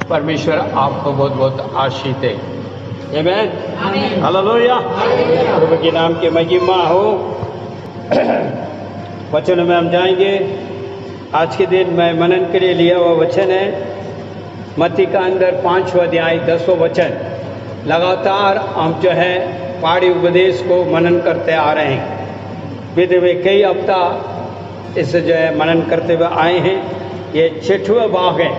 परमेश्वर आपको बहुत बहुत आशीष दे। आमीन, हालेलुया। प्रभु के नाम की महिमा हो। वचन में हम जाएंगे। आज के दिन मैं मनन के लिए लिया हुआ वचन है मत्ती का अंदर 5वां अध्याय 10वां वचन। लगातार हम जो है पहाड़ी उपदेश को मनन करते आ रहे हैं। बीते हुए कई हफ्ता इसे जो है मनन करते हुए आए हैं। ये 6वां भाग है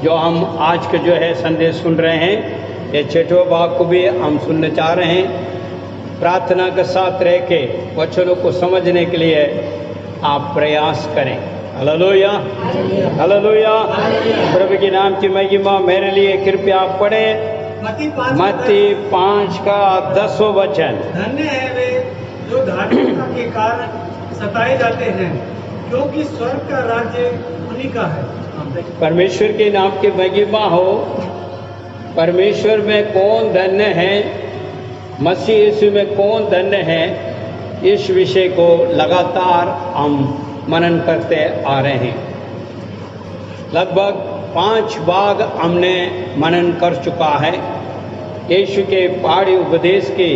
जो हम आज के जो है संदेश सुन रहे हैं। ये 6वां भाग को भी हम सुनने चाह रहे हैं। प्रार्थना के साथ रह के वचनों को समझने के लिए आप प्रयास करें। Hallelujah, hallelujah. प्रभु के नाम की महिमा। मेरे लिए कृपया आप पढ़ें मत्ती 5 का 10वां वचन। धन्य है वे जो धार्मिकता के कारण सताए जाते हैं, क्योंकि स्वर्ग का राज्य उन्हीं का है। परमेश्वर के नाम की महिमा हो। परमेश्वर में कौन धन्य है, मसीह यीशु में कौन धन्य है, इस विषय को लगातार हम मनन करते आ रहे हैं। लगभग 5 भाग हमने मनन कर चुका है। यीशु के पहाड़ी उपदेश के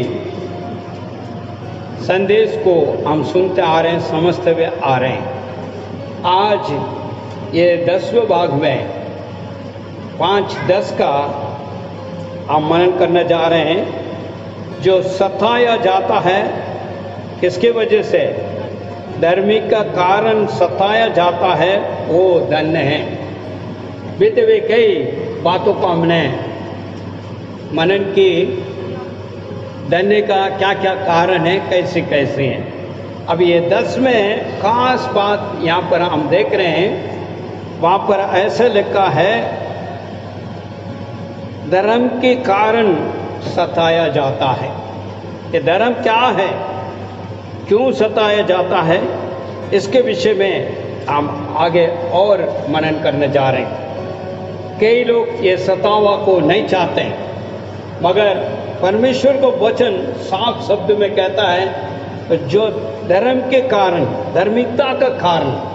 संदेश को हम सुनते आ रहे हैं, समझते हुए आ रहे हैं। आज ये 10वें भाग में 5-10 का हम मनन करने जा रहे हैं। जो सताया जाता है किसकी वजह से, धार्मिक का कारण सताया जाता है, वो धन्य है। बीते हुए कई बातों को हमने मनन की। धन्य का क्या क्या कारण है, कैसे कैसे हैं। अब ये 10 में खास बात यहाँ पर हम देख रहे हैं। वहाँ पर ऐसे लिखा है धर्म के कारण सताया जाता है। ये धर्म क्या है, क्यों सताया जाता है, इसके विषय में हम आगे और मनन करने जा रहे हैं। कई लोग ये सतावा को नहीं चाहते हैं, मगर परमेश्वर को वचन साफ शब्द में कहता है जो धर्म के कारण, धार्मिकता का कारण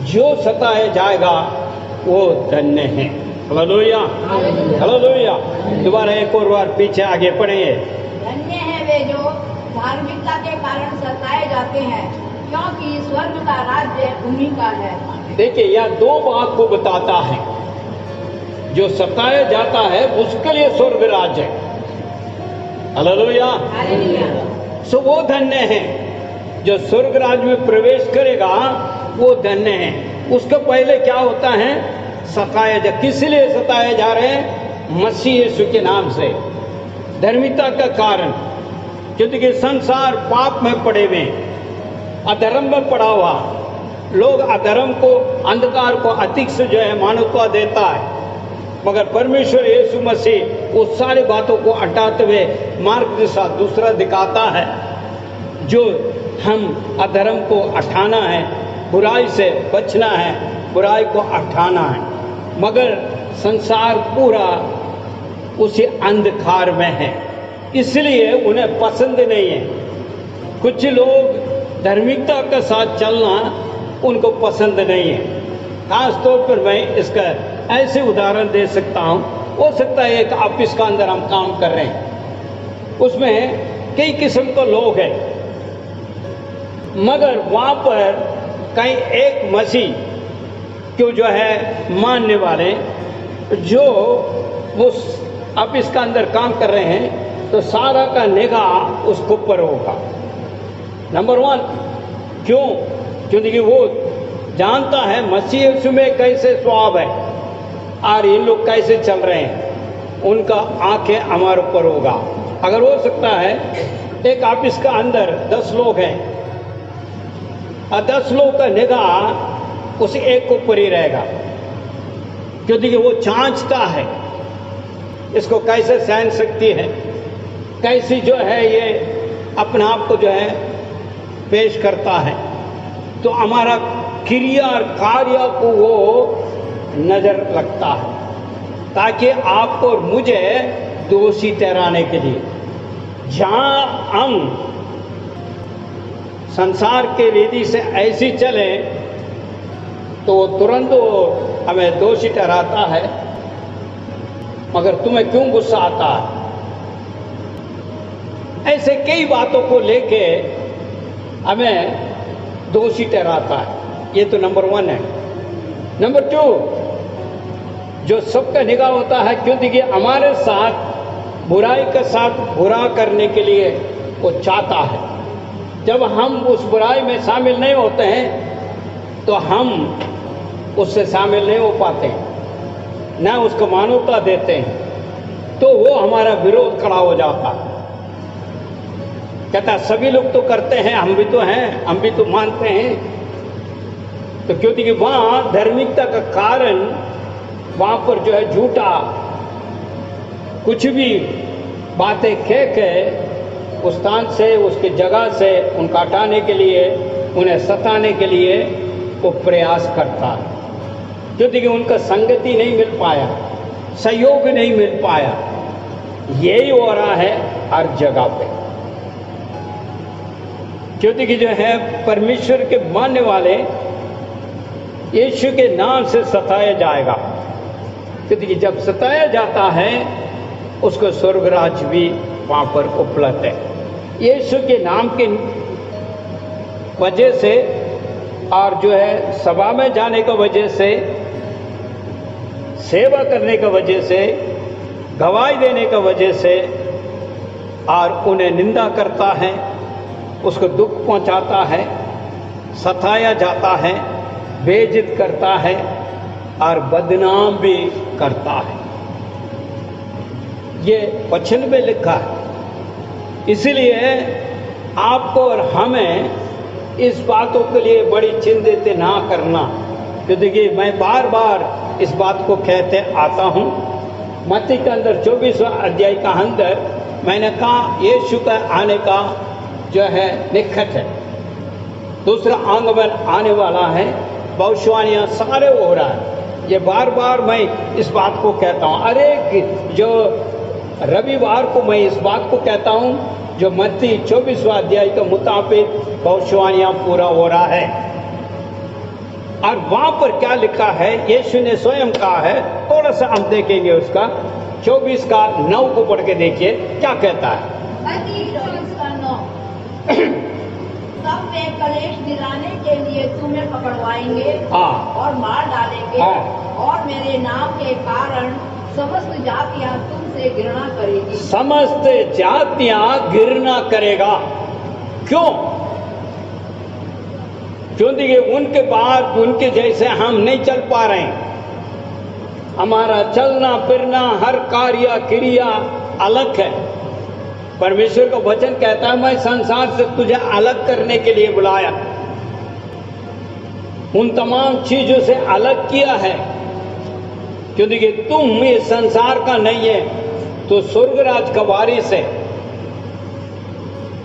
जो सताया जाएगा वो धन्य है। Hallelujah, hallelujah. दोबारा एक और बार पीछे आगे पढ़ेंगे। धन्य है वे जो धार्मिकता के कारण सताए जाते हैं, क्योंकि स्वर्ग का राज्य उन्हीं का है। देखिए यह 2 बात को बताता है। जो सताया जाता है उसके लिए स्वर्ग राज्य है। हालेलुया, सो वो धन्य है। जो स्वर्ग राज्य में प्रवेश करेगा वो धन्य है। उसके पहले क्या होता है, सताया जा। किस लिए सताए जा रहे हैं, मसीह यीशु के नाम से, धार्मिकता का कारण। क्योंकि संसार पाप में पड़े हुए, अधर्म में पड़ा हुआ। लोग अधर्म को, अंधकार को अधिक से जो है मान्यता देता है, मगर परमेश्वर यीशु मसीह उस सारी बातों को हटाते हुए मार्ग दिशा दूसरा दिखाता है। जो हम अधर्म को हटाना है, बुराई से बचना है, बुराई को हटाना है, मगर संसार पूरा उसी अंधकार में है, इसलिए उन्हें पसंद नहीं है। कुछ लोग धार्मिकता के साथ चलना उनको पसंद नहीं है। खास तौर पर मैं इसका ऐसे उदाहरण दे सकता हूँ। हो सकता है एक ऑफिस का अंदर हम काम कर रहे हैं, उसमें कई किस्म के लोग हैं, मगर वहाँ पर कहीं एक मसीह को जो है मानने वाले जो उस ऑफिस का अंदर काम कर रहे हैं, तो सारा का निगाह उसके ऊपर होगा। नंबर 1 क्यों, क्योंकि वो जानता है मसीह यीशु में कैसे स्वभाव है और ये लोग कैसे चल रहे हैं, उनका आंखें हमारे ऊपर होगा। अगर हो सकता है एक ऑफिस का अंदर 10 लोग हैं और 10 लोग का निगाह उस एक के ऊपर ही रहेगा, क्योंकि वो जांचता है इसको कैसे सहन सकती है, कैसी जो है ये अपने आप को जो है पेश करता है। तो हमारा क्रिया और कार्य को वो नजर लगता है, ताकि आपको और मुझे दोषी ठहराने के लिए। जहां हम संसार के रीति से ऐसी चले तो तुरंत वो हमें दोषी ठहराता है, मगर तुम्हें क्यों गुस्सा आता है? ऐसे कई बातों को लेके हमें दोषी ठहराता है। ये तो नंबर 1 है। नंबर 2, जो सबका निगाह होता है, क्योंकि हमारे साथ बुराई के साथ बुरा करने के लिए वो चाहता है। जब हम उस बुराई में शामिल नहीं होते हैं तो हम उससे शामिल नहीं हो पाते, न उसको मान्यता देते हैं, तो वो हमारा विरोध खड़ा हो जाता है। कहता सभी लोग तो करते हैं, हम भी तो हैं, हम भी तो मानते हैं। तो क्योंकि वहाँ धार्मिकता का कारण, वहाँ पर जो है झूठा कुछ भी बातें कह के उस स्थान से, उसकी जगह से उनका हटाने के लिए, उन्हें सताने के लिए वो प्रयास करता है। क्योंकि उनका संगति नहीं मिल पाया, सहयोग नहीं मिल पाया। यही हो रहा है हर जगह पे। क्योंकि जो है परमेश्वर के मानने वाले यीशु के नाम से सताया जाएगा। क्योंकि जब सताया जाता है उसको स्वर्ग राज्य भी वहाँ पर उपलब्ध है। यीशु के नाम की वजह से और जो है सभा में जाने का वजह से, सेवा करने का वजह से, गवाही देने का वजह से, और उन्हें निंदा करता है, उसको दुख पहुंचाता है, सताया जाता है, बेइज्जत करता है और बदनाम भी करता है। ये वचन में लिखा है। इसलिए आपको और हमें इस बातों के लिए बड़ी चिंतित ना करना। क्योंकि मैं बार बार इस बात को कहते आता हूँ। मत्ती के अंदर 24वां अध्याय का अंदर मैंने कहा यीशु का आने का जो है निकट है, दूसरा आगमन आने वाला है, भविष्यवाणियाँ सारे हो रहा है। ये बार बार मैं इस बात को कहता हूँ। अरे जो रविवार को मैं इस बात को कहता हूँ जो मत्ती 24वां अध्याय के मुताबिक भविष्यवाणियाँ पूरा हो रहा है। और वहाँ पर क्या लिखा है, यीशु ने स्वयं कहा है। थोड़ा सा हम देखेंगे उसका 24 का 9 को पढ़ के देखिए क्या कहता है। मत्ती 24 का 9 तब वे कलेश दिलाने के लिए तुम्हें पकड़वाएंगे और मार डालेंगे और मेरे नाम के कारण समस्त जातियां तुमसे घृणा करेगी। समस्त जातियां घृणा करेगा। क्यों? क्योंकि उनके बाद उनके जैसे हम नहीं चल पा रहे हैं। हमारा चलना फिरना हर कार्य क्रिया अलग है। परमेश्वर का वचन कहता है मैं संसार से तुझे अलग करने के लिए बुलाया, उन तमाम चीजों से अलग किया है। क्योंकि तुम इस संसार का नहीं है, तो स्वर्गराज का वारिस है।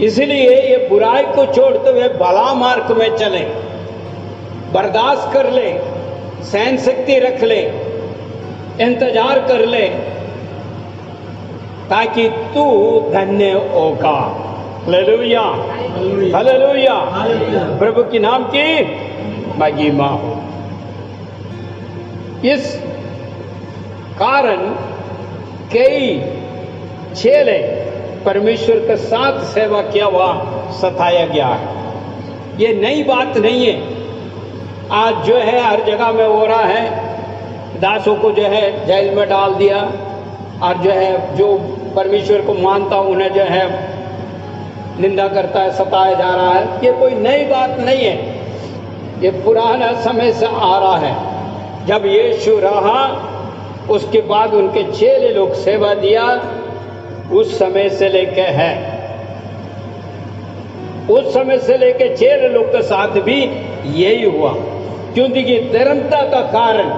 इसलिए ये बुराई को छोड़ते हुए भला मार्ग में चले, बर्दाश्त कर ले, सहन शक्ति रख ले, इंतजार कर ले, ताकि तू धन्य होगा। हालेलुया, हालेलुया, प्रभु के नाम की महिमा हो। इस कारण कई चेले परमेश्वर के साथ सेवा किया हुआ सताया गया है। ये नई बात नहीं है। आज जो है हर जगह में हो रहा है। दासों को जो है जेल में डाल दिया और जो है जो परमेश्वर को मानता उन्हें जो है निंदा करता है, सताया जा रहा है। ये कोई नई बात नहीं है। ये पुराना समय से आ रहा है। जब यीशु रहा उसके बाद उनके चेले लोग सेवा दिया, उस समय से लेके है, उस समय से लेके चेले लोग के साथ भी यही हुआ। क्योंकि धर्मता का कारण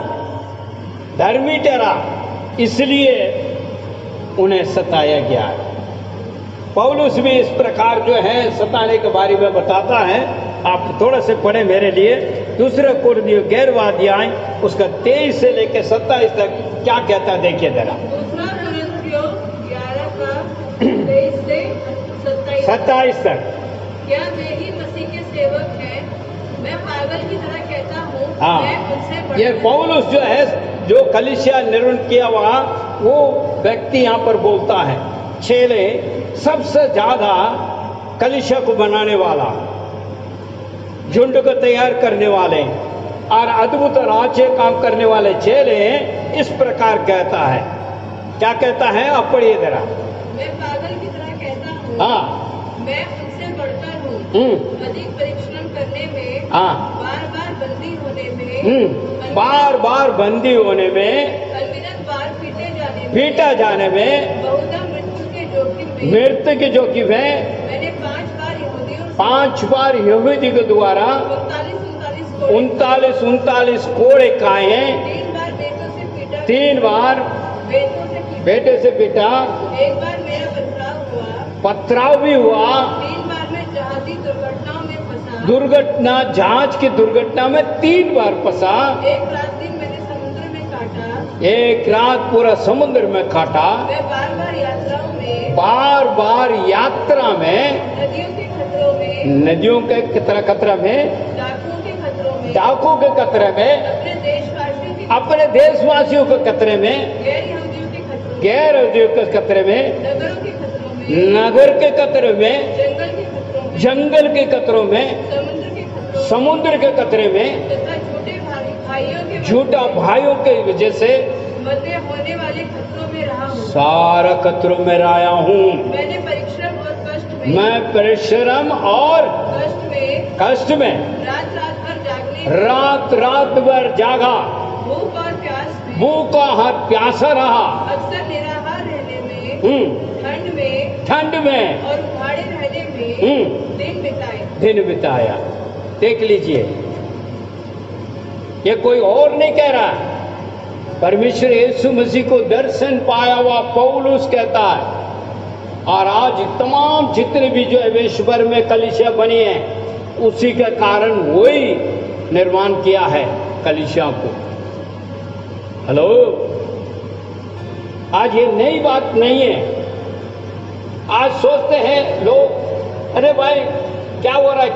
धर्मी ठहरा, इसलिए उन्हें सताया गया है। पौलुस भी इस प्रकार जो है सताने के बारे में बताता है। आप थोड़ा से पढ़े मेरे लिए। दूसरा कुरिन्थियों 11वां अध्याय उसका 23 से लेकर 27 तक क्या कहता है देखिए जरा। दूसरा कुरिन्थियों 11 का 23 से 27 तक। क्या वे ही मसीह के सेवक हैं? मैं पागल की तरह कहता हूँ, हाँ, मैं उनसे ये पौलुस जो है जो कलीसिया निर्माण किया हुआ वो व्यक्ति यहाँ पर बोलता है, चेले सबसे ज्यादा कलीसिया को बनाने वाला, झुंड को तैयार करने वाले और अद्भुत राज्य काम करने वाले चेले इस प्रकार कहता है। क्या कहता है? आप पढ़िए जरा। मैं पागल की तरह कहता हूँ, हाँ, मैं उनसे बढ़कर हूँ, अधिक परिश्रम करने में, हाँ, बार बार बंदी होने में, बार बार बंदी होने में, अनगिनत बार पीटा जाने में, बहुधा मृत्यु के जोखिम में, मृत्यु के जोखिम है। मैंने 5 बार यहूदी के द्वारा 39 कोड़े खाए हैं। 3 बार बेटों से पीटा, 3 बार बेटे से पीटा, 1 बार मेरा पथराव भी हुआ, 3 बार मैं जहाजी दुर्घटनाओं में फंसा, जहाज की दुर्घटना में 3 बार फंसा, 1 रात दिन मैंने समुद्र में काटा, 1 रात पूरा समुद्र में काटा, मैं बार बार यात्राओं में, यात्रा में, नदियों के खतरा में, डाकुओं के खतरे में, अपने देशवासियों के खतरे में, गैर यहूदियों के खतरे में, नगर के खतरे में, जंगल के खतरों में, समुद्र के खतरे में, झूठा भाइयों के वजह से होने वाले खतरों में रहा हूँ, सारा खतरों में रहा हूँ। मैंने परिश्रम और कष्ट में, मैं परिश्रम और कष्ट में रात भर जागा, भूख और प्यास में, भूखा और प्यासा रहा, अक्सर निराहार रहने में, ठंड में और उघाड़े रहने में दिन बिताया। देख लीजिए, ये कोई और नहीं कह रहा, परमेश्वर यीशु मसीह को दर्शन पाया हुआ पौलुस कहता है। और आज तमाम जितने भी जो विश्व भर में कलीसिया बनी है, उसी के कारण वही निर्माण किया है कलीसिया को। हेलो, आज ये नई बात नहीं है। आज सोचते हैं लोग, अरे भाई क्या हो रहा है,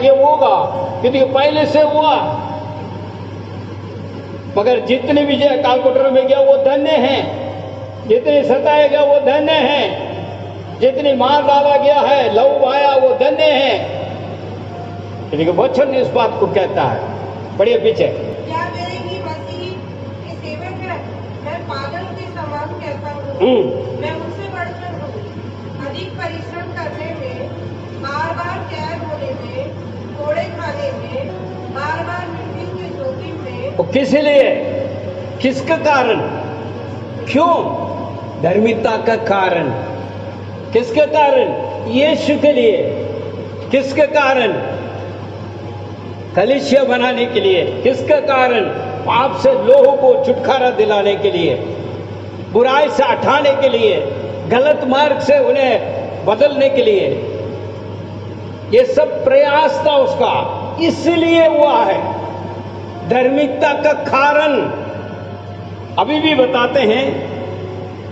ये होगा क्योंकि पहले से हुआ। मगर जितने भी जो कालकोटर में गया वो धन्य हैं, जितने सताए गया वो धन्य हैं, जितनी मार डाला गया है, लहू बहाया वो धन्य हैं। लेकिन वचन इस बात को कहता है। बढ़िया पीछे। क्या मेरे ही मसीह के सेवक है? मैं पागल के समान कहता हूँ, मैं उनसे बढ़कर हूँ, अधिक परिश्रम करने में, बार बार कैद होने में, कोड़े खाने में, बार बार मृत्यु के जोखिम में। तो किस लिए? किसका कारण? क्यों? धार्मिकता का कारण। किसके कारण? यीशु के लिए। किसके कारण? कलीसिया बनाने के लिए। किसका कारण? पाप से लोगों को छुटकारा दिलाने के लिए, बुराई से हटाने के लिए, गलत मार्ग से उन्हें बदलने के लिए। ये सब प्रयास था उसका, इसलिए हुआ है। धार्मिकता का कारण अभी भी बताते हैं।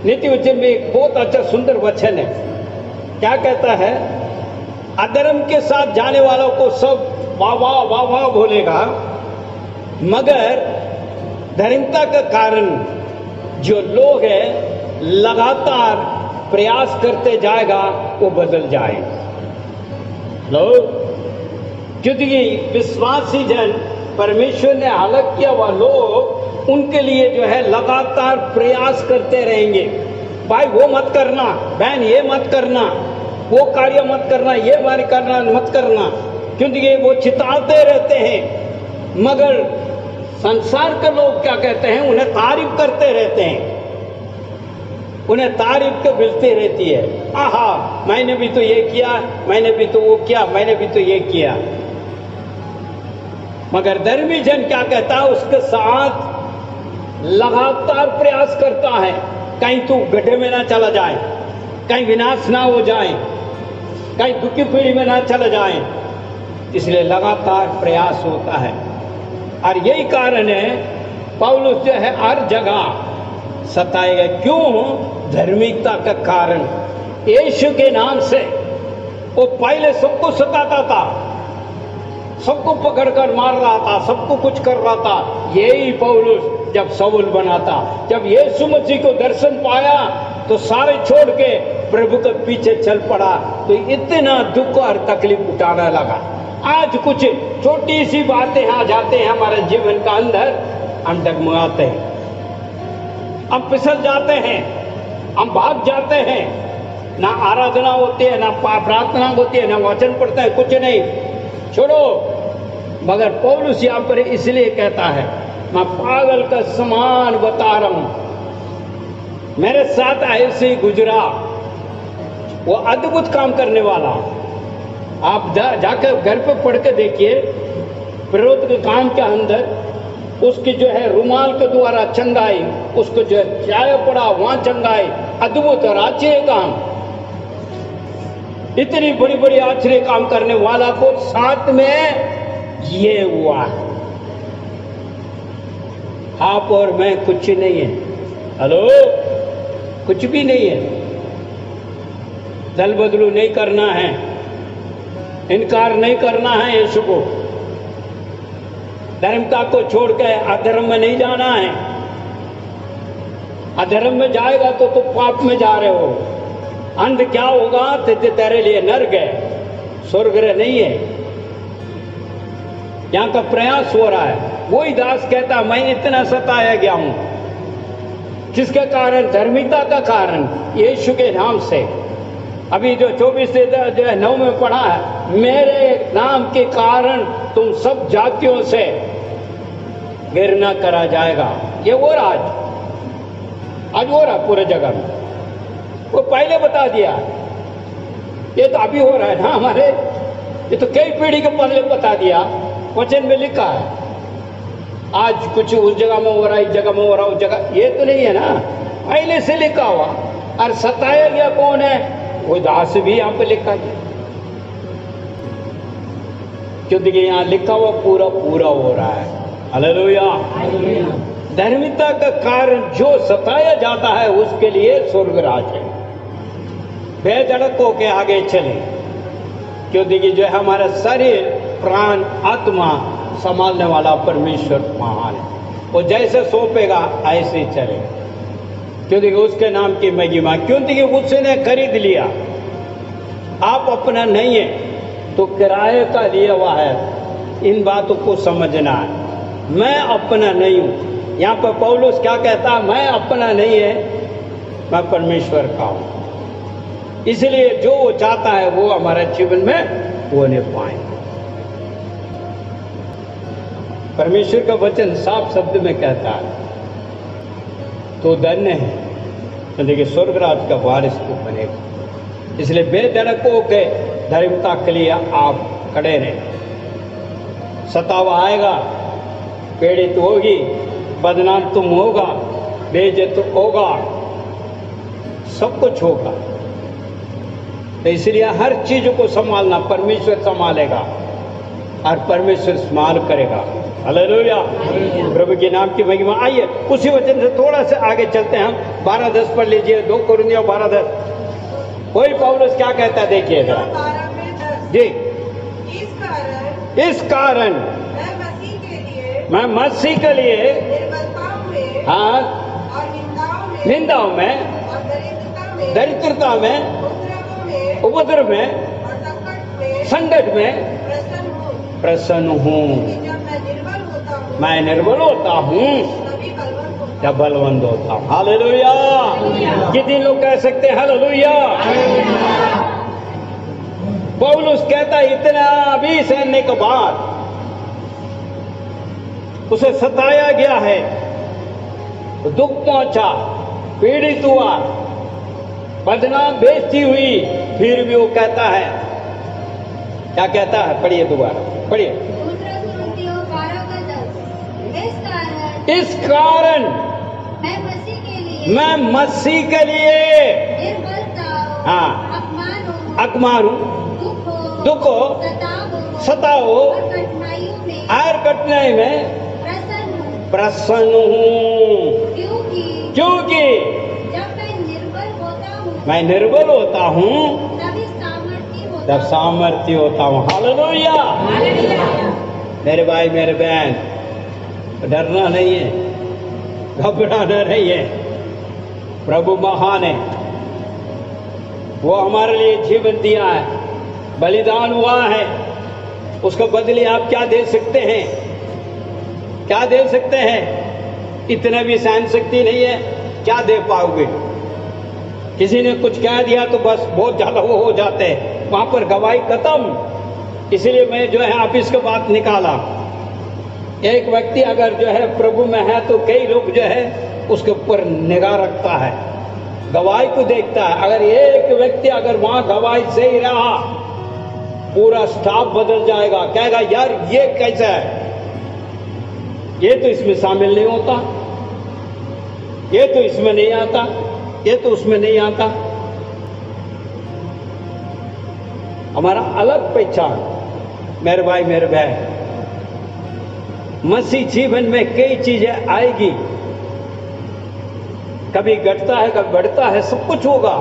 नीति वचन में एक बहुत अच्छा सुंदर वचन है। क्या कहता है? अधर्म के साथ जाने वालों को सब वाह वाह वाह वाह बोलेगा, मगर धार्मिकता का कारण जो लोग हैं लगातार प्रयास करते जाएगा वो बदल जाए। लोग, क्योंकि विश्वासी जन परमेश्वर ने अलग किया हुआ लोग, उनके लिए जो है लगातार प्रयास करते रहेंगे। भाई वो मत करना, बहन ये मत करना, वो कार्य मत करना, ये कार्य मत करना, क्योंकि वो चिताते रहते हैं। मगर संसार के लोग क्या कहते हैं? उन्हें तारीफ करते रहते हैं, उन्हें तारीफ के मिलती रहती है। आहा, मैंने भी तो ये किया, मैंने भी तो वो किया, मैंने भी तो ये किया। मगर धर्मी जन क्या कहता है? उसके साथ लगातार प्रयास करता है, कहीं तू गड्ढे में ना चला जाए, कहीं विनाश ना हो जाए, कहीं दुखी पीढ़ी में ना चला जाए। इसलिए लगातार प्रयास होता है। और यही कारण है पौलुस जो है हर जगह सताए गए। क्यों? धार्मिकता का कारण। यीशु के नाम से वो पहले सबको सताता था, सबको पकड़कर मार रहा था, सबको कुछ कर रहा था। यही पौलुस जब शाऊल बना था, जब यीशु मसीह को दर्शन पाया तो सारे छोड़ के प्रभु के पीछे चल पड़ा, तो इतना दुख और तकलीफ उठाने लगा। आज कुछ छोटी सी बातें आ जाते हैं हमारे जीवन का अंदर, हम डगमगाते हैं, हम फिसल जाते हैं, हम भाग जाते हैं। ना आराधना होती है, ना प्रार्थना होती है, ना वचन पढ़ते हैं, कुछ नहीं, छोड़ो। मगर पौलुस यहाँ पर इसलिए कहता है, मैं पागल का समान बता रहा हूं, मेरे साथ ऐसे ही गुजरा वो अद्भुत काम करने वाला। आप जाकर घर पे पढ़ के देखिए, प्रेरित के काम के अंदर उसकी जो है रुमाल के द्वारा चंगाई, उसको जो है चाय पड़ा वहां चंगाई, अद्भुत और आश्चर्य काम। इतनी बड़ी बड़ी आश्चर्य काम करने वाला को साथ में ये हुआ। आप और मैं कुछ नहीं है, हेलो, कुछ भी नहीं है। दल बदलू नहीं करना है, इनकार नहीं करना है यीशु को, धर्मता को छोड़ के अधर्म में नहीं जाना है। अधर्म में जाएगा तो पाप में जा रहे हो। अंत क्या होगा? तेरे लिए नरक है, स्वर्ग नहीं है। यहां का प्रयास हो रहा है। वही दास कहता, मैं इतना सताया गया हूं, किसके कारण? धर्मिता का कारण, यीशु के नाम से। अभी जो 24 से जो है 9 में पढ़ा है, मेरे नाम के कारण तुम सब जातियों से घृणा करा जाएगा। ये हो रहा आज हो रहा पूरे जगह में। वो पहले बता दिया, ये तो अभी हो रहा है ना हमारे, ये तो कई पीढ़ी के पहले बता दिया, वचन में लिखा है। आज कुछ उस जगह में हो रहा है, इस जगह में हो रहा है, उस जगह, ये तो नहीं है ना, पहले से लिखा हुआ। और सताया गया कौन है? वो दास भी यहाँ पे लिखा गया, क्योंकि यहाँ लिखा हुआ पूरा पूरा हो रहा है। हालेलुया। धर्मिता का कारण जो सताया जाता है उसके लिए स्वर्ग राज है। बेधड़क होके आगे चले, क्योंकि जो है हमारा शरीर, प्राण, आत्मा संभालने वाला परमेश्वर महान है। वो जैसे सौंपेगा ऐसे ही चले, क्योंकि उसके नाम की महिमा, क्योंकि उसने खरीद लिया। आप अपना नहीं है तो किराए का लिया हुआ है। इन बातों को समझना है। मैं अपना नहीं हूं। यहाँ पर पौलुस क्या कहता? मैं अपना नहीं है, मैं परमेश्वर का हूं। इसलिए जो वो चाहता है वो हमारे जीवन में होने पाए। परमेश्वर का वचन साफ शब्द में कहता है, तो धन्य है क्योंकि स्वर्ग राज का वारिस को बनेगा। इसलिए बेधड़क होके धर्मता के लिए आप खड़े रहें। सतावा आएगा, पीड़ित होगी, बदनाम तुम होगा, बेइज्जत होगा, सब कुछ होगा। तो इसलिए हर चीज को संभालना परमेश्वर संभालेगा और परमेश्वर संभाल करेगा। हालेलुया। प्रभु के नाम की महिमा। आइए उसी वचन से थोड़ा सा आगे चलते हैं हम। 12:10 पढ़ लीजिए, 2 कुरिन्थियों 12:10। वही पौलुस क्या कहता है देखिए जरा जी। इस कारण मैं मसीह के लिए हाँ, निंदाओं में, दरिद्रता में, उपद्रव में, संकट में प्रसन्न हूँ। मैं निर्बल होता हूँ जब बलवंत होता हूँ। हालेलुया। कितने लोग कह सकते हैं हालेलुया? पौलुस कहता है इतना भी सहने के बाद उसे सताया गया है, दुख पहुंचा, पीड़ित हुआ, बदनाम बेइज्जती हुई, फिर भी वो कहता है, क्या कहता है? पढ़िए दोबारा, पढ़िए। इस कारण मैं मसीह के लिए हाँ अपमान हूँ, दुख हो, सताओ और कठिनाई में प्रसन्न हूँ, क्योंकि मैं निर्बल होता हूँ तब सामर्थ्य होता हूँ। हालेलुया। मेरे भाई मेरे बहन, डरना नहीं है, घबराना नहीं है। प्रभु महान है, वो हमारे लिए जीवन दिया है, बलिदान हुआ है, उसका बदले आप क्या दे सकते हैं? क्या दे सकते हैं? इतना भी सहन शक्ति नहीं है, क्या दे पाओगे? किसी ने कुछ कह दिया तो बस बहुत ज्यादा वो हो जाते हैं, वहां पर गवाही खत्म। इसलिए मैं जो है आप इसका बात निकाला। एक व्यक्ति अगर जो है प्रभु में है तो कई लोग जो है उसके ऊपर निगाह रखता है, गवाही को देखता है। अगर एक व्यक्ति अगर वहां गवाही सही रहा, पूरा स्टाफ बदल जाएगा, कहेगा यार ये कैसा है, ये तो इसमें शामिल नहीं होता, ये तो इसमें नहीं आता, ये तो उसमें नहीं आता। हमारा अलग पहचान, मेरे भाई मेरे बहन, मसीह जीवन में कई चीजें आएगी, कभी घटता है कभी बढ़ता है, सब कुछ होगा,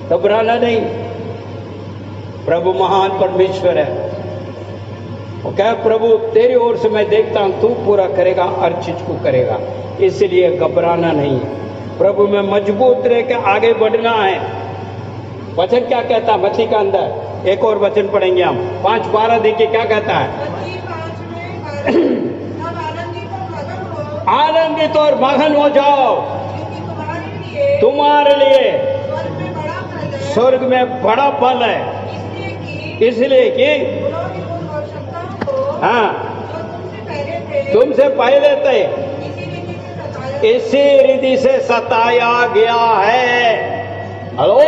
घबराना नहीं। प्रभु महान परमेश्वर है, वो कहे प्रभु तेरी ओर से मैं देखता हूं, तू पूरा करेगा, हर चीज को करेगा, इसलिए घबराना नहीं है। प्रभु में मजबूत रह के आगे बढ़ना है। वचन क्या कहता है मसीह का अंदर? एक और वचन पढ़ेंगे हम, 5:12 देखिए क्या कहता है। आनंदित और मगन हो जाओ, तुम्हारे लिए स्वर्ग में बड़ा फल है, इसलिए कि हाँ तुमसे पहले थे इसी रीति से सताया गया है। हेलो,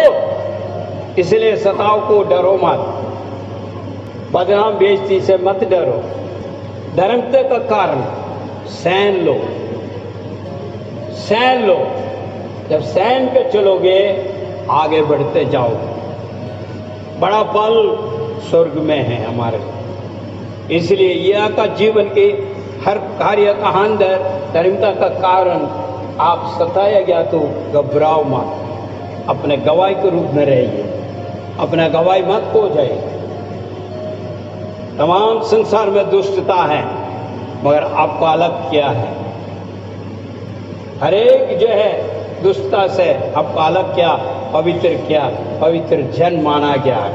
इसलिए सताओ को डरो मत, बदनाम बेइज्जती से मत डरो, धर्मता का कारण सहन लो, सहन लो। जब सहन पे चलोगे आगे बढ़ते जाओ, बड़ा फल स्वर्ग में है हमारे। इसलिए यह का जीवन के हर कार्य का अंदर धर्मता का कारण आप सताया गया तो घबराओ मत, अपने गवाही के रूप में रहिए, अपना गवाही मत खो जाए। तमाम संसार में दुष्टता है, मगर आपको अलग किया है। हर एक जो है दुष्टता से आपको अलग किया, पवित्र किया, पवित्र जन माना गया है,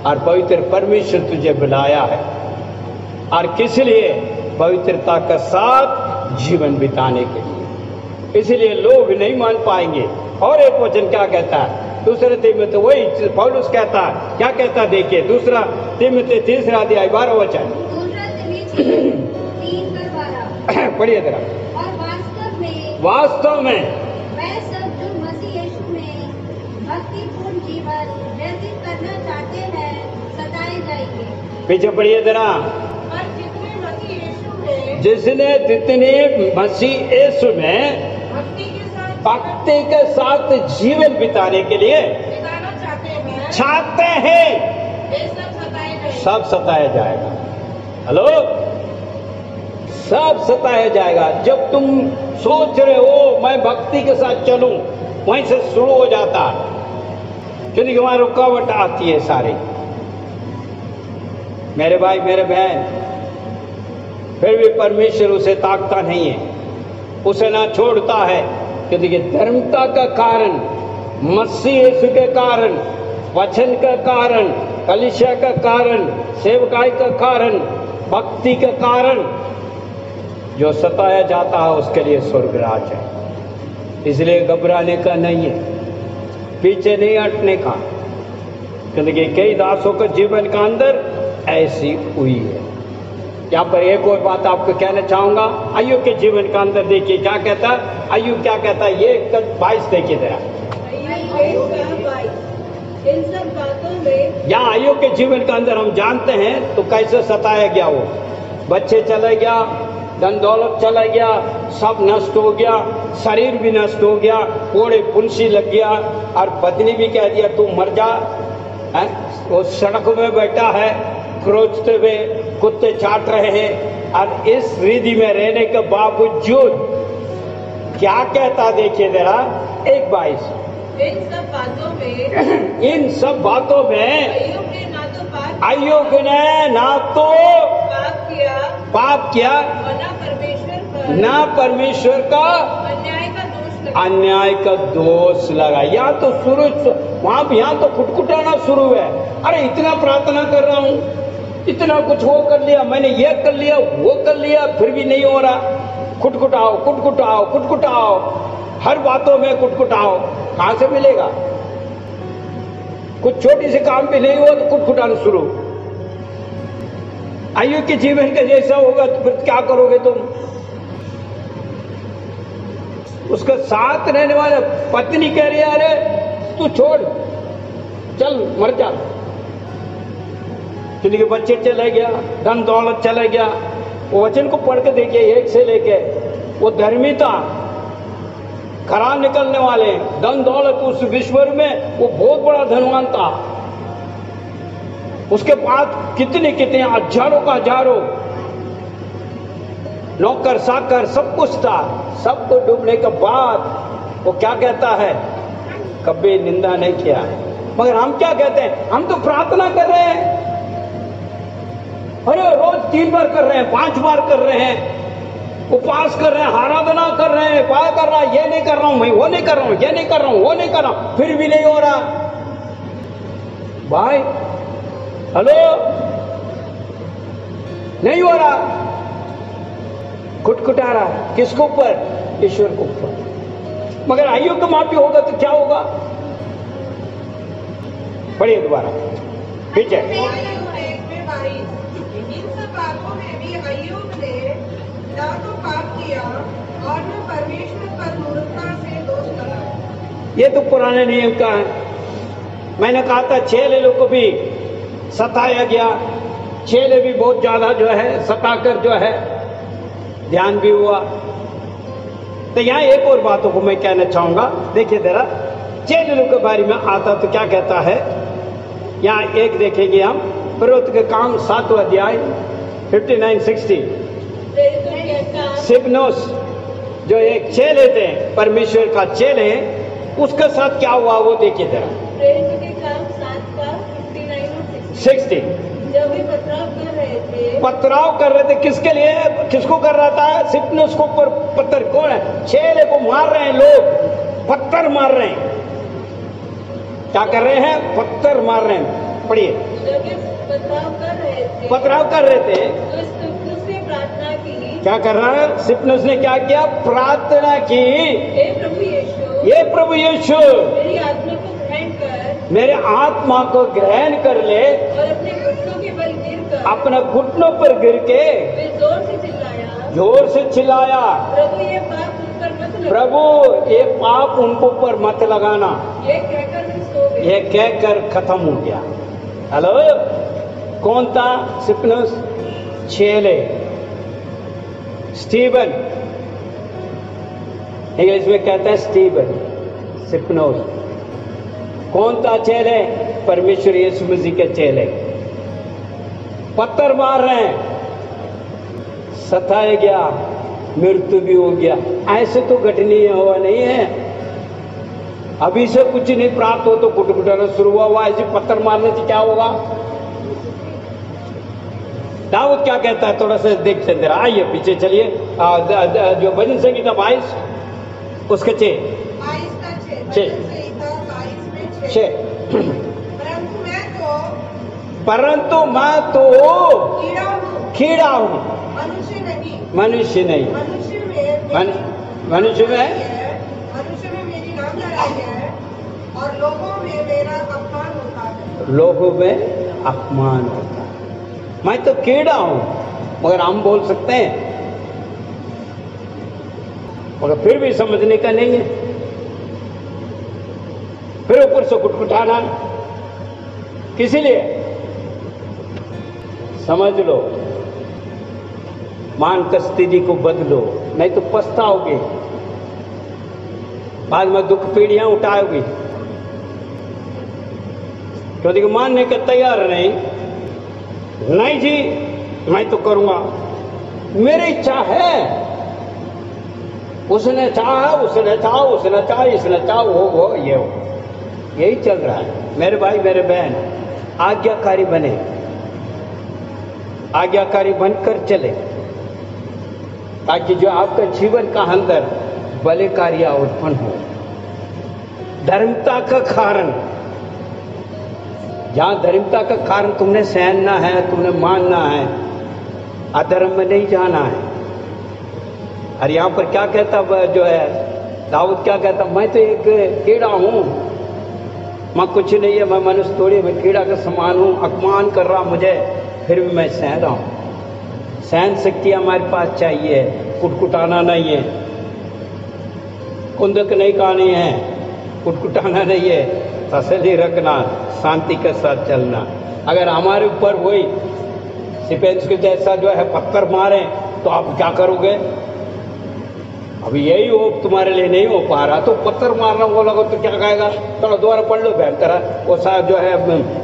और पवित्र परमेश्वर तुझे बुलाया है, और किस लिए? पवित्रता के साथ जीवन बिताने के लिए। इसलिए लोग नहीं मान पाएंगे। और एक वचन क्या कहता है? दूसरे तीमुथियुस, वही पौलुस कहता है, क्या कहता है देखिए, दूसरा तीमुथियुस 3 अध्याय 12 वचन पढ़िए जरा। और वास्तव में वह सब जो मसीह यीशु में भक्तिपूर्ण जीवन व्यतीत करना चाहते हैं सताए जाएंगे। पीछे पढ़िए जरा। जिसने जितने मसीह यीशु में भक्ति के साथ जीवन बिताने के लिए चाहते हैं, सब सताया जाएगा। हेलो, सब सताया जाएगा। जब तुम सोच रहे हो मैं भक्ति के साथ चलूं, वहीं से शुरू हो जाता है, क्योंकि वहां रुकावट आती है सारी। मेरे भाई मेरे बहन, फिर भी परमेश्वर उसे ताकता नहीं है, उसे ना छोड़ता है, क्योंकि धर्मता का कारण, मसीह यीशु के कारण, वचन का कारण, कलीसिया का कारण, सेवकाई का कारण, भक्ति का कारण जो सताया जाता है उसके लिए स्वर्ग राज है। इसलिए घबराने का नहीं है, पीछे नहीं हटने का, क्योंकि कई दासों के जीवन का अंदर ऐसी हुई है। यहाँ पर एक और बात आपको कहना चाहूंगा, अय्यूब के जीवन का अंदर देखिए क्या कहता है। अय्यूब क्या कहता है, ये 22 देखिए जरा। इन सब बातों में यहाँ अय्यूब के जीवन का अंदर हम जानते हैं तो कैसे सताया गया वो। बच्चे चले गया, धन दौलत चला गया, सब नष्ट हो गया, शरीर भी नष्ट हो गया, कोड़े फुंसी लग गया, और पत्नी भी कह दिया तू मर जा। वो सड़क में बैठा है, क्रोचते हुए कुत्ते चाट रहे हैं, और इस रिधि में रहने के बावजूद क्या कहता देखिए जरा। 1:22 इन सब बातों में इन सब बातों में अय्यूब ने ना तो अय्यूब ने ना तो पाप पाप किया ना परमेश्वर का अन्याय का दोष लगा। या तो शुरू वहां यहाँ तो खुटखुटाना शुरू है। अरे इतना प्रार्थना कर रहा हूँ, इतना कुछ वो कर लिया, मैंने ये कर लिया, वो कर लिया, फिर भी नहीं हो रहा। खुटखुटाओ खुटखुटाओ खुटखुटाओ, हर बातों में खुटखुटाओ। कहां से मिलेगा? कुछ छोटी सी काम भी नहीं हुआ तो खुटखुटाना शुरू। आयु के जीवन का जैसा होगा तो फिर क्या करोगे तुम? उसका साथ रहने वाला पत्नी कह रही है, अरे तू छोड़, चल मर जा। क्योंकि बच्चे चले गया, धन दौलत चले गया। वो वचन को पढ़ के देखिए, एक से लेके वो धर्मी था, खराब निकलने वाले, धन दौलत उस विश्व में वो बहुत बड़ा धनवान था। उसके बाद कितने कितने हजारों का हजारों नौकर साकर सब कुछ था। सब को डूबने के बाद वो क्या कहता है? कभी निंदा नहीं किया। मगर हम क्या कहते हैं? हम तो प्रार्थना कर रहे हैं, अरे रोज 3 बार कर रहे हैं, 5 बार कर रहे हैं, उपवास कर रहे हैं, आराधना कर रहे हैं, पाया कर रहा है, ये नहीं कर रहा हूं मैं, वो नहीं कर रहा हूं, ये नहीं कर रहा हूं, वो नहीं कर रहा हूं, फिर भी नहीं हो रहा। भाई हेलो, नहीं हो रहा। खुटखुटा रहा है किसके ऊपर? ईश्वर के ऊपर। मगर आयु का माफी होगा तो क्या होगा? पढ़िए दोबारा पीछे। इन सब बातों में भी अय्यूब ने ना तो पाप किया और न परमेश्वर पर मूर्खता से दोष लगाया। ये तो पुराने नियम का है। मैंने कहा था 6 लेलों को भी सताया गया, 6 ले भी बहुत ज्यादा जो है सताकर जो है ध्यान भी हुआ। तो यहाँ एक और बातों को मैं कहना चाहूंगा। देखिए जरा 6 लेलों के बारे में आता तो क्या कहता है। यहाँ एक देखेंगे हम, प्रवृत्ति के काम 7वां अध्याय 59-60। सिपनोस जो एक चेले थे, परमेश्वर का चेले, उसके साथ क्या हुआ वो देखिए जरा। प्रवृत्ति के काम 7 का 59 और 60। जब वे पथराव कर रहे थे, पथराव कर रहे थे किसके लिए? किसको कर रहा था? सिपनोस को ऊपर पत्थर। कौन है? चेले को मार रहे हैं लोग, पत्थर मार रहे हैं। क्या कर रहे हैं? पत्थर मार रहे हैं। पढ़िए। जब वे पथराव कर रहे थे तो सिपनुस ने प्रार्थना की। क्या कर रहा है? सिपनुस ने क्या किया? प्रार्थना की, हे प्रभु यीशु, ये प्रभु यीशु मेरी आत्मा को ग्रहण कर, मेरे आत्मा को ग्रहण कर ले। और अपने घुटनों के बल गिरकर, अपने घुटनों पर गिर के वे जोर से चिल्लाया, प्रभु ये पाप उन पर मत लगाना, प्रभु ये पाप उनको ऊपर मत लगाना। ये कहकर वे सो गए। ये कहकर खत्म हो गया। हेलो, कौन था? सिपनुस, चेले। स्टीवन, इंग्लिश में कहता है स्टीवन। सिपनुस कौन था? चेले, परमेश्वर यीशु मसीह के चेले। पत्थर मार रहे हैं, सताया गया, मृत्यु भी हो गया। ऐसे तो घटनीय हुआ नहीं है। अभी से कुछ नहीं प्राप्त हो तो कुटकुटाना शुरू हुआ। ऐसे पत्थर मारने से क्या होगा? दाऊद क्या कहता है? थोड़ा सा देखते हैं, आइए पीछे चलिए। जो भजन संगीता 22 उसके 6। परंतु मैं तो कीड़ा हूँ, मनुष्य नहीं। मनुष्य में मेरी नाम लड़ाई है और लोगों में मेरा अपमान होता है। लोगों में अपमान होता है। मैं तो कीड़ा हूं, मगर हम बोल सकते हैं, मगर फिर भी समझने का नहीं है। फिर ऊपर से कुटकुटाना किसी लिए? समझ लो, मानसिक स्थिति को बदलो, नहीं तो पछताओगे, बाद में दुख पीढ़ियां उठाओगे। क्योंकि मानने के तैयार नहीं जी, मैं तो करूंगा, मेरी इच्छा है, उसने चाहा, उसने चाहा, उसने चाहा, इसने चाहा, वो ये हो। यही चल रहा है। मेरे भाई मेरे बहन, आज्ञाकारी बने। आज्ञाकारी बनकर चले, ताकि जो आपका जीवन का अंदर भले कार्य उत्पन्न हो। धर्मता का कारण, जहां धर्मता का कारण तुमने सहना है, तुमने मानना है, अधर्म में नहीं जाना है। और यहां पर क्या कहता जो है दाऊद, क्या कहता, मैं तो एक कीड़ा हूं, मैं कुछ नहीं है, मैं मनुष्य थोड़ी, मैं कीड़ा का समान हूं, अपमान कर रहा मुझे, फिर भी मैं सह रहा हूं। सहन शक्ति हमारे पास चाहिए, कुटकुटाना नहीं है, कुंदक नहीं खानी है, कुटकुटाना नहीं है, तसल्ली रखना, शांति के साथ चलना। अगर हमारे ऊपर वही सिपेंस के जैसा जो है पत्थर मारे तो आप क्या करोगे? अभी यही हो तुम्हारे लिए नहीं हो पा रहा तो पत्थर मारना बोला तो क्या कहेगा? चलो दोबारा पढ़ लो बेहतर है। वो साहब जो है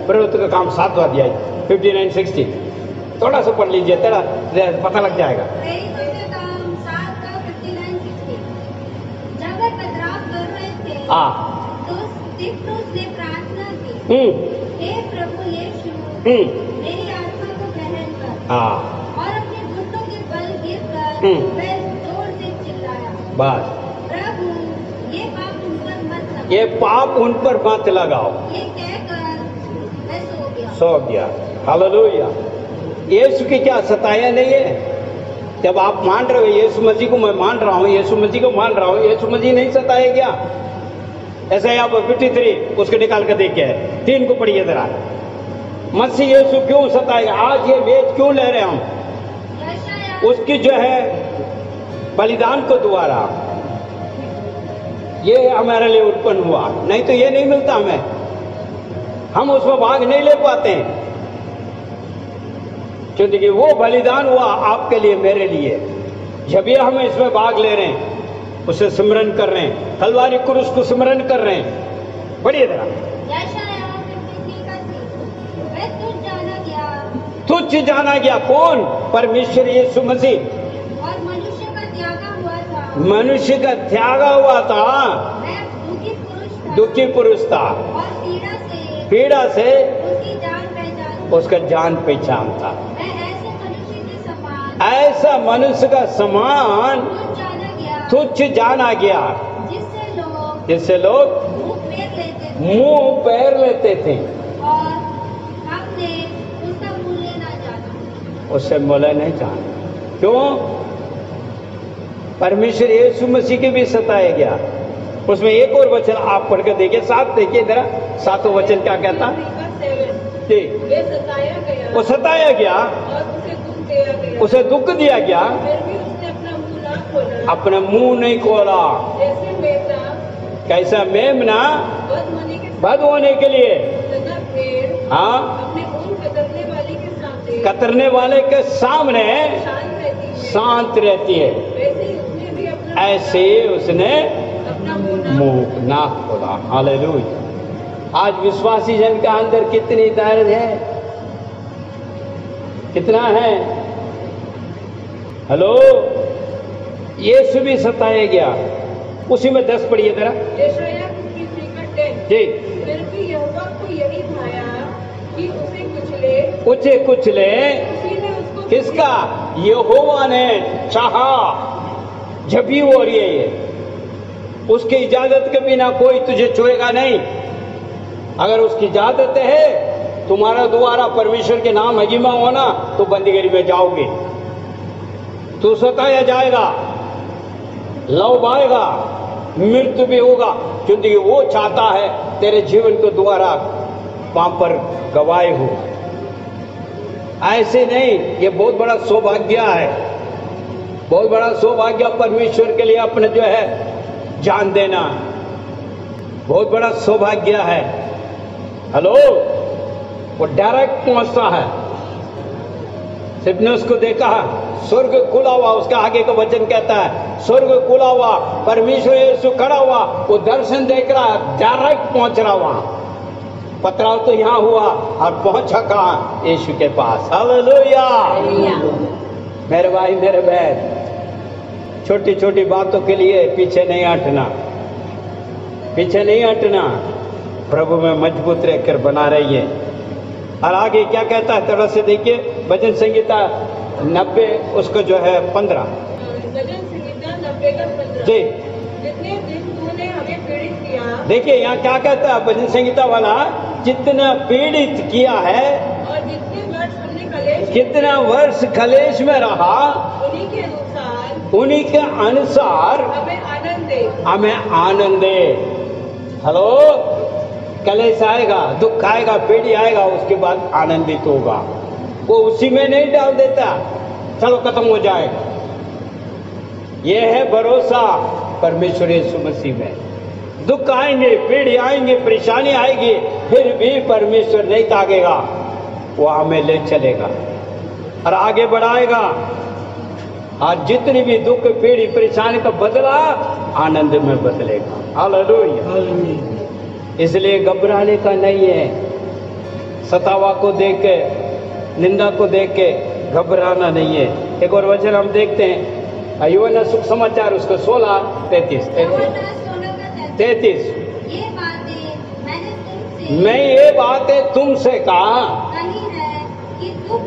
प्रवृत्ति का काम 7 अध्याय 59-60 थोड़ा सा पढ़ लीजिए, तेरा पता लग जाएगा। प्रार्थना की, हे प्रभु यीशु, मेरी आत्मा को ग्रहण कर। और अपने घुटनों के बल गिरकर वह जोर से चिल्लाया, बस प्रभु ये पाप उन पर मत लगाओ, ये पाप उन पर मत लगाओ, ये कहकर मैं सो गया। हालेलुया। यीशु की क्या सताया नहीं है? जब आप मान रहे हो यीशु मसीह को, मैं मान रहा हूँ, यीशु मसीह को मान रहा हूँ, यीशु मसीह नहीं सताया क्या? ऐसा यहाँ पर 53 उसको निकाल कर देखिए, 3 को पढ़िए जरा। मसीह यीशु क्यों सताएगा? आज ये वेद क्यों ले रहे हम? उसकी जो है बलिदान को द्वारा ये हमारे लिए उत्पन्न हुआ, नहीं तो ये नहीं मिलता हमें, हम उसमें भाग नहीं ले पाते हैं, क्योंकि वो बलिदान हुआ आपके लिए, मेरे लिए। जब ये हम इसमें भाग ले रहे हैं, उसे स्मरण कर रहे हैं, कलवारी क्रूस को स्मरण कर रहे हैं। पढ़िए जरा। तुच्छ जाना गया कौन? परमेश्वर यीशु मसीह। और मनुष्य का त्यागा हुआ था, मनुष्य का त्यागा हुआ था, दुखी पुरुष था, और पीड़ा से उसका जान पहचान था। ऐसा मनुष्य का समान तुच्छ जाना गया, जिससे लोग मुंह पैर लेते थे, और हमने उसका मूल्य ना जाना, उससे मूल्य नहीं जाना। क्यों? परमेश्वर यीशु मसीह के भी सताया गया। उसमें एक और वचन आप पढ़ कर देखिए, 7 देखिए जरा, 7वां वचन क्या कहता? जी, वो सताया गया, उसे दुख दिया गया, अपना मुंह नहीं खोला। कैसा? मेमना बद होने के लिए, हाँ, कतरने वाले के सामने शांत रहती है, ऐसे उसने मुंह ना खोला। हालेलुया। आज विश्वासी जन के अंदर कितनी दर्द है, कितना है। हेलो, यीशु भी सताया गया, उसी में 10 पढ़िए जरा। जी, फिर भी यहोवा को यही भाया कि उसे कुचले। किसका? यहोवा ने चाहा, जब भी हो रही है ये, उसकी इजाजत के बिना कोई तुझे छुएगा नहीं। अगर उसकी इजाजत है तुम्हारा द्वारा परमेश्वर के नाम महिमा होना, तो बंदीगिरी में जाओगे, तू सताया जाएगा, लव आएगा, मृत्यु भी होगा, क्योंकि वो चाहता है तेरे जीवन के द्वारा वहां पर गवाए हो। ऐसे नहीं, ये बहुत बड़ा सौभाग्य है, बहुत बड़ा सौभाग्य परमेश्वर के लिए अपने जो है जान देना, बहुत बड़ा सौभाग्य है। हेलो, वो डायरेक्ट पहुंचता है। सिर्फ ने उसको देखा, स्वर्ग खुला हुआ, उसका आगे का वचन कहता है स्वर्ग खुला हुआ, परमेश्वर यीशु खड़ा हुआ, वो दर्शन देख रहा है, डायरेक्ट पहुंच रहा वहां। पथराव तो यहाँ हुआ और पहुंचा कहाँ? यीशु के पास। हालेलुया। मेरे भाई मेरे बहन, छोटी छोटी बातों के लिए पीछे नहीं हटना, पीछे नहीं हटना, प्रभु में मजबूत रहकर बना रहिए। और आगे क्या कहता है, थोड़ा से देखिए, भजन संगीता 90 उसको जो है 15। भजन संगीता 90 का 15। जी जितने दिन तूने हमें पीड़ित किया। देखिए यहाँ क्या कहता है भजन संगीता वाला, जितना पीड़ित किया है और जितने वर्ष हमने कलेश, कितना वर्ष कलेश में रहा, उन्हीं के अनुसार हमें आनंद दे। हमें आनंद दे। हेलो, कलेश आएगा, दुख आएगा, पीड़ी आएगा, उसके बाद आनंदित होगा। वो उसी में नहीं डाल देता चलो खत्म हो जाएगा। ये है भरोसा परमेश्वर यीशु मसीह में। दुख आएंगे, पीड़ी आएंगे, परेशानी आएगी, फिर भी परमेश्वर नहीं ताकेगा, वो हमें ले चलेगा और आगे बढ़ाएगा। आज जितनी भी दुख, पीड़ी, परेशानी का बदला आनंद में बदलेगा। हालेलुया। इसलिए घबराने का नहीं है। सतावा को देख के, निंदा को देख के घबराना नहीं है। एक और वचन हम देखते हैं, यूहन्ना सुख समाचार उसको 16:33। मैं ये बातें तुमसे कहा कि तुम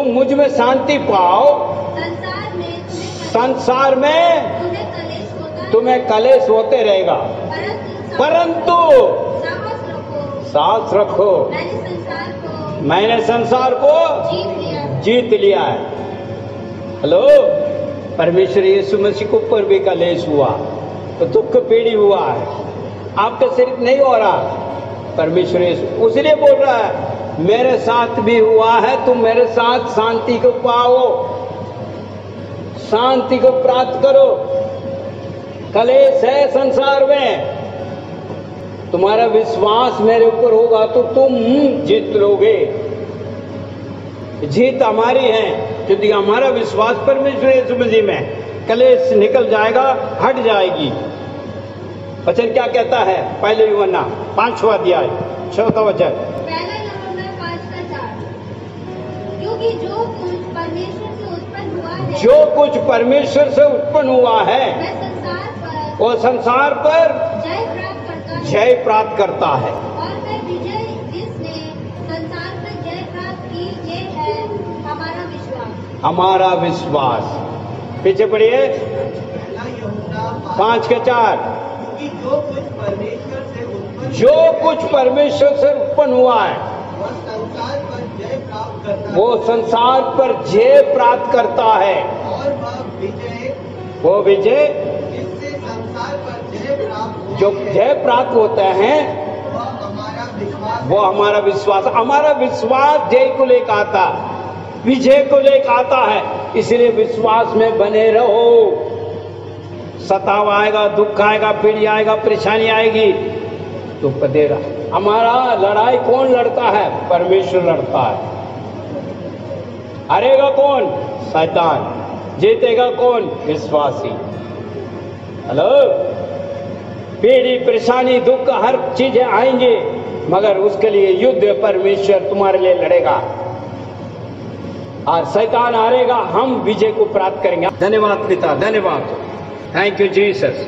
मुझ में शांति पाओ। संसार में तुम्हें कलेश होते रहेगा, परंतु साथ रखो, मैंने संसार को जीत लिया है। हेलो, परमेश्वर यीशु मसीह के ऊपर भी कलेश हुआ, तो दुख पीड़ी हुआ है, आपका सिर्फ नहीं हो रहा। परमेश्वर यीशु उसलिए बोल रहा है मेरे साथ भी हुआ है, तुम मेरे साथ शांति को पाओ, शांति को प्राप्त करो। कलेश है संसार में, तुम्हारा विश्वास मेरे ऊपर होगा तो तुम जीत लोगे। जीत हमारी है क्योंकि हमारा विश्वास परमेश्वर यीशु मसीह में। कलेश निकल जाएगा, हट जाएगी। वचन क्या कहता है? पहले यूहन्ना 5वां अध्याय 6वां वचन। पहला यूहन्ना 5:4, क्योंकि जो कुछ परमेश्वर से उत्पन्न हुआ है, जो कुछ परमेश्वर से उत्पन्न हुआ है वो संसार पर जय प्राप्त करता है। और वह विजय जिसने संसार पर जय प्राप्त की, ये है हमारा विश्वास। हमारा विश्वास। पीछे पढ़िए 5:4। जो कुछ परमेश्वर से उत्पन्न, जो कुछ परमेश्वर से उत्पन्न हुआ है वह संसार पर जय प्राप्त करता है। वो संसार पर जय प्राप्त करता है। और वो विजय जिससे संसार पर जय प्राप्त जो जय प्राप्त होते हैं वह हमारा विश्वास। वो हमारा विश्वास। हमारा विश्वास जय को लेकर आता, विजय को लेकर आता है। इसलिए विश्वास में बने रहो। सताव आएगा, दुख आएगा, पीड़ी आएगा, परेशानी आएगी, तो पदेरा। हमारा लड़ाई कौन लड़ता है? परमेश्वर लड़ता है। हारेगा कौन? शैतान। जीतेगा कौन? विश्वासी। हेलो, पीड़ी, परेशानी, दुख, हर चीजें आएंगे, मगर उसके लिए युद्ध परमेश्वर तुम्हारे लिए लड़ेगा और शैतान हारेगा, हम विजय को प्राप्त करेंगे। धन्यवाद पिता, धन्यवाद। Thank you Jesus.